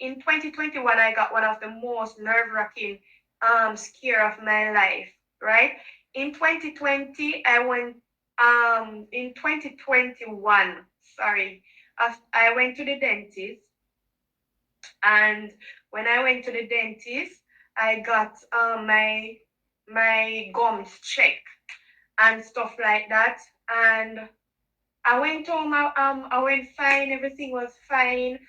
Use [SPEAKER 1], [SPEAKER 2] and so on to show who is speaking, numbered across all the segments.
[SPEAKER 1] in 2021, I got one of the most nerve-wracking scare of my life, right? In 2020, I went in 2021, sorry, I went to the dentist, and when I went to the dentist, I got my gums checked and stuff like that. And I went home, I went fine, everything was fine,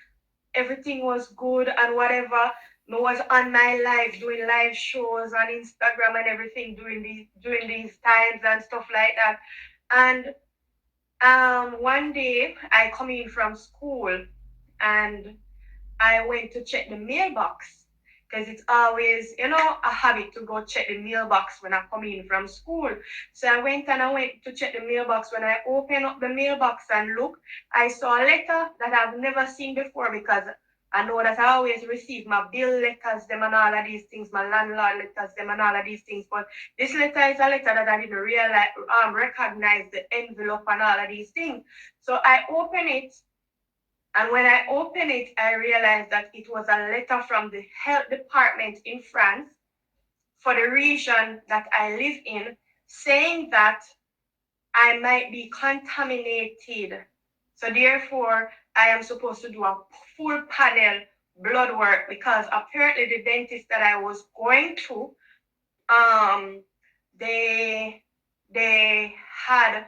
[SPEAKER 1] everything was good and whatever. I was on my live doing live shows on Instagram and everything during these times and stuff like that. And one day I come in from school and I went to check the mailbox because it's always, a habit to go check the mailbox when I come in from school. So I went to check the mailbox. When I opened up the mailbox and look, I saw a letter that I've never seen before because I know that I always receive my bill letters, them and all of these things, my landlord letters, them and all of these things. But this letter is a letter that I didn't realize, recognize the envelope and all of these things. So I open it, and when I opened it, I realized that it was a letter from the health department in France for the region that I live in, saying that I might be contaminated. So therefore, I am supposed to do a full panel blood work because apparently the dentist that I was going to, um, they had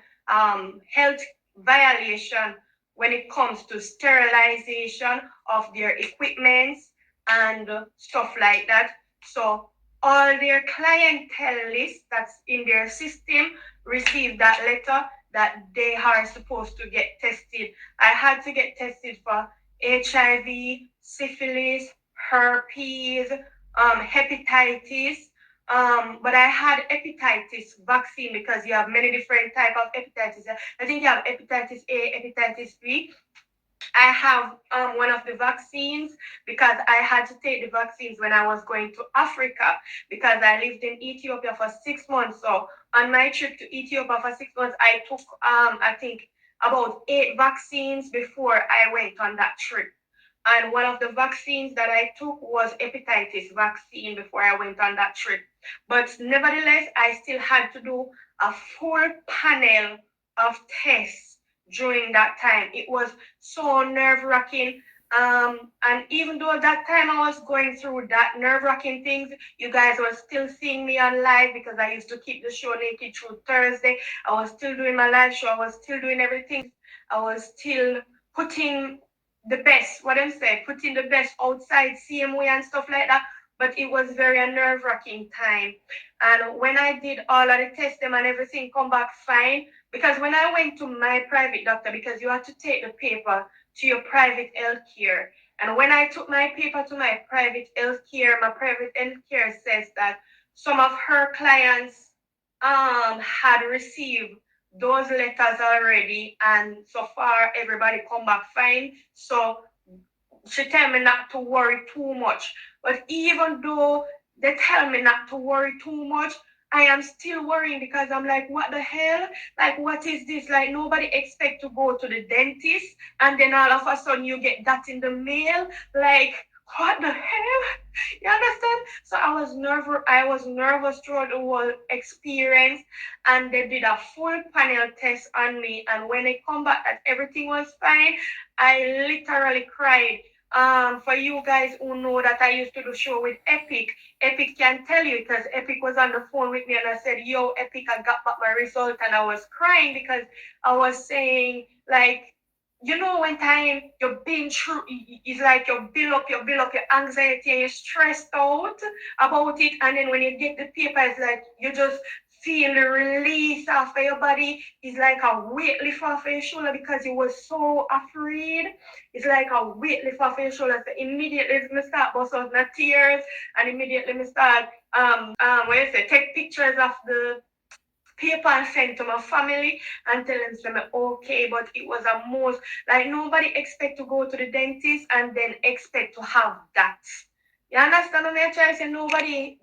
[SPEAKER 1] health violation when it comes to sterilization of their equipments and stuff like that. So all their clientele list that's in their system received that letter that they are supposed to get tested. I had to get tested for HIV, syphilis, herpes, hepatitis, but I had hepatitis vaccine because you have many different type of hepatitis. I think you have hepatitis A, hepatitis B. I have one of the vaccines because I had to take the vaccines when I was going to Africa because I lived in Ethiopia for 6 months. So on my trip to Ethiopia for 6 months, I took I think about 8 vaccines before I went on that trip. And one of the vaccines that I took was hepatitis vaccine before I went on that trip. But nevertheless, I still had to do a full panel of tests during that time. It was so nerve wracking. And even though that time I was going through that nerve wracking things, you guys were still seeing me on live because I used to keep the show naked through Thursday. I was still doing my live show. I was still doing everything. I was still putting the best, what I'm saying, putting the best outside CMA and stuff like that. But it was very a nerve wracking time. And when I did all of the testing and everything come back fine, because when I went to my private doctor, because you have to take the paper to your private health care. And when I took my paper to my private health care, my private health care says that some of her clients had received those letters already, and so far everybody come back fine. So she tell me not to worry too much. But even though they tell me not to worry too much, I am still worrying because I'm like, what the hell? Like, what is this? Like, nobody expect to go to the dentist and then all of a sudden you get that in the mail. Like, what the hell? You understand? So I was nervous throughout the whole experience, and they did a full panel test on me. And when they come back that everything was fine, I literally cried. For you guys who know that I used to do show with Epic, Epic can tell you because Epic was on the phone with me and I said, yo, Epic, I got back my result, and I was crying because I was saying, like, when time you've been through, it's like you build up your anxiety and you're stressed out about it, and then when you get the paper, it's like you just feel the release off of your body. It's like a weight lift off of your shoulder because you were so afraid. It's like a weight lift off of your shoulder. So immediately me start bust out my tears, and immediately me start what you say, take pictures of the paper and send to my family and tell them so I'm okay. But it was a most, like, nobody expect to go to the dentist and then expect to have that. You understand what I'm trying to say? Nobody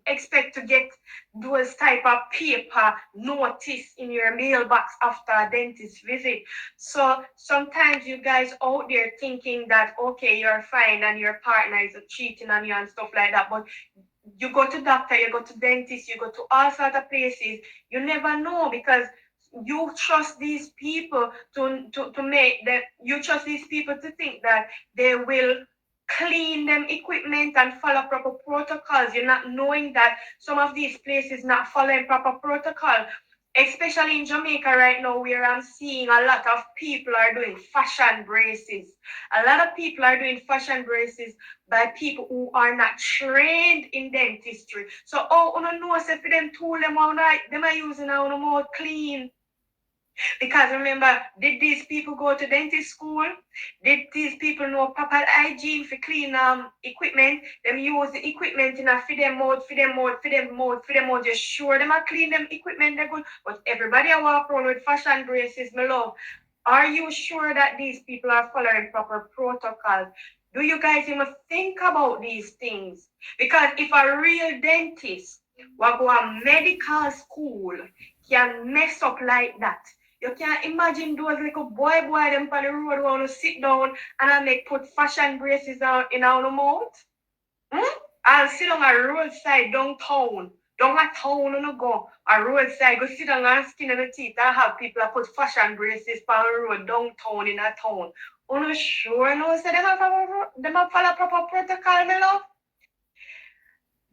[SPEAKER 1] expect to get those type of paper notice in your mailbox after a dentist visit. So sometimes you guys out there thinking that okay, you're fine and your partner is cheating on you and stuff like that, but you go to doctor, you go to dentist, you go to all sorts of places. You never know because you trust these people to make that you trust these people to think that they will clean them equipment and follow proper protocols. You're not knowing that some of these places not following proper protocol, especially in Jamaica right now, where I'm seeing a lot of people are doing fashion braces. A lot of people are doing fashion braces by people who are not trained in dentistry. So, oh, you know, say for them tool them all right, them are using our mouth clean. Because remember, did these people go to dentist school? Did these people know proper hygiene for clean equipment? Them use the equipment in a feed them mode, feed them mode, feed them mode, feed them mode. Just sure them are clean them equipment they're good. But everybody I walk around with fashion braces, my love. Are you sure that these people are following proper protocols? Do you guys even think about these things? Because if a real dentist will go to medical school can mess up like that, you can't imagine those little boy them on the road want to sit down and I make put fashion braces on in our mouth. Hmm? I'll sit on a roadside downtown. Down a town and go a roadside, go sit down and skin in the teeth and have people that put fashion braces on the road downtown in a town. Uno sure no say them have follow proper protocol, my love.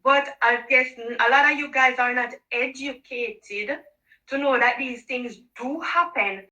[SPEAKER 1] But I guess a lot of you guys are not educated to know that these things do happen